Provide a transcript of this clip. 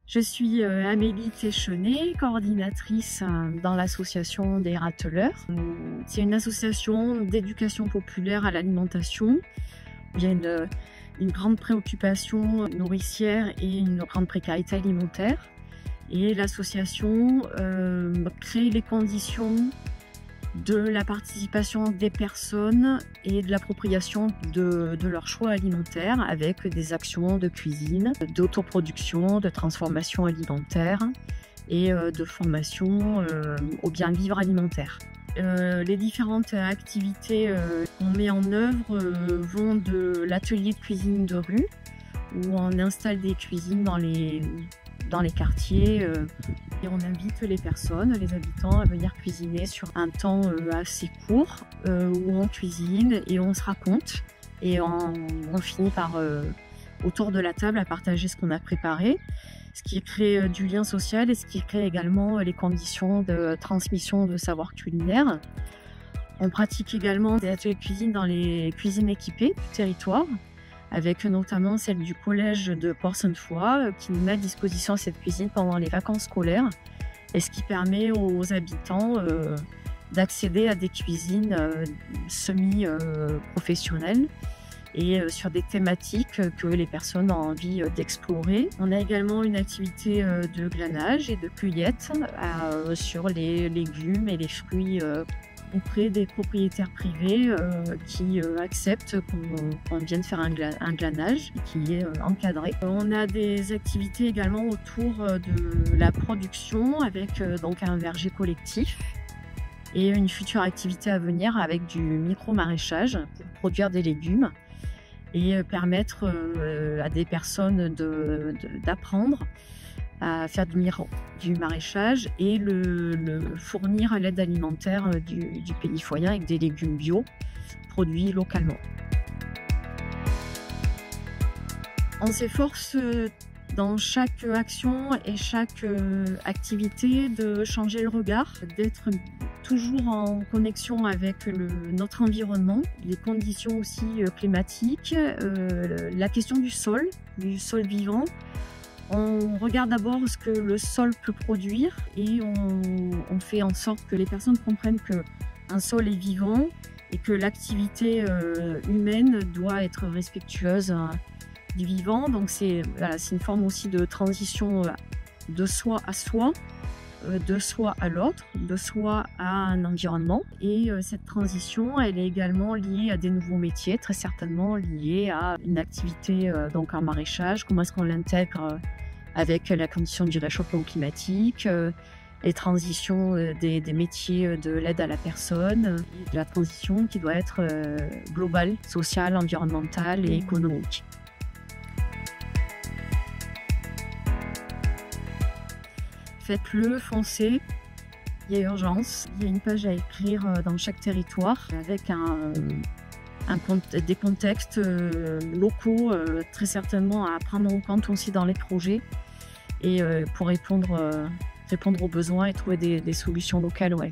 Je suis Amélie Téchenet, coordinatrice dans l'association des rateleurs. C'est une association d'éducation populaire à l'alimentation. Il y a une grande préoccupation nourricière et une grande précarité alimentaire. Et l'association crée les conditions de la participation des personnes et de l'appropriation de leurs choix alimentaires avec des actions de cuisine, d'autoproduction, de transformation alimentaire et de formation au bien vivre alimentaire. Les différentes activités qu'on met en œuvre vont de l'atelier de cuisine de rue où on installe des cuisines dans les quartiers et on invite les personnes, les habitants à venir cuisiner sur un temps assez court où on cuisine et on se raconte et on finit par autour de la table à partager ce qu'on a préparé, ce qui crée du lien social et ce qui crée également les conditions de transmission de savoir culinaire. On pratique également des ateliers de cuisine dans les cuisines équipées du territoire, avec notamment celle du collège de Port-Sainte-Foy qui met à disposition cette cuisine pendant les vacances scolaires et ce qui permet aux habitants d'accéder à des cuisines semi-professionnelles et sur des thématiques que les personnes ont envie d'explorer. On a également une activité de glanage et de cueillette sur les légumes et les fruits auprès des propriétaires privés qui acceptent qu'on vienne faire un glanage qui est encadré. On a des activités également autour de la production avec donc un verger collectif et une future activité à venir avec du micro-maraîchage pour produire des légumes et permettre à des personnes d'apprendre à faire du maraîchage et le fournir à l'aide alimentaire du pays foyer avec des légumes bio produits localement. On s'efforce dans chaque action et chaque activité de changer le regard, d'être toujours en connexion avec notre environnement, les conditions aussi climatiques, la question du sol vivant. On regarde d'abord ce que le sol peut produire et on fait en sorte que les personnes comprennent qu'un sol est vivant et que l'activité humaine doit être respectueuse du vivant. Donc c'est une forme aussi de transition de soi à soi, de soi à l'autre, de soi à un environnement. Et cette transition, elle est également liée à des nouveaux métiers, très certainement liée à une activité donc en maraîchage. Comment est-ce qu'on l'intègre avec la condition du réchauffement climatique, les transitions des métiers de l'aide à la personne, la transition qui doit être globale, sociale, environnementale et économique. Faites-le, foncez, il y a urgence. Il y a une page à écrire dans chaque territoire avec des contextes locaux très certainement à prendre en compte aussi dans les projets et pour répondre aux besoins et trouver des solutions locales. Ouais.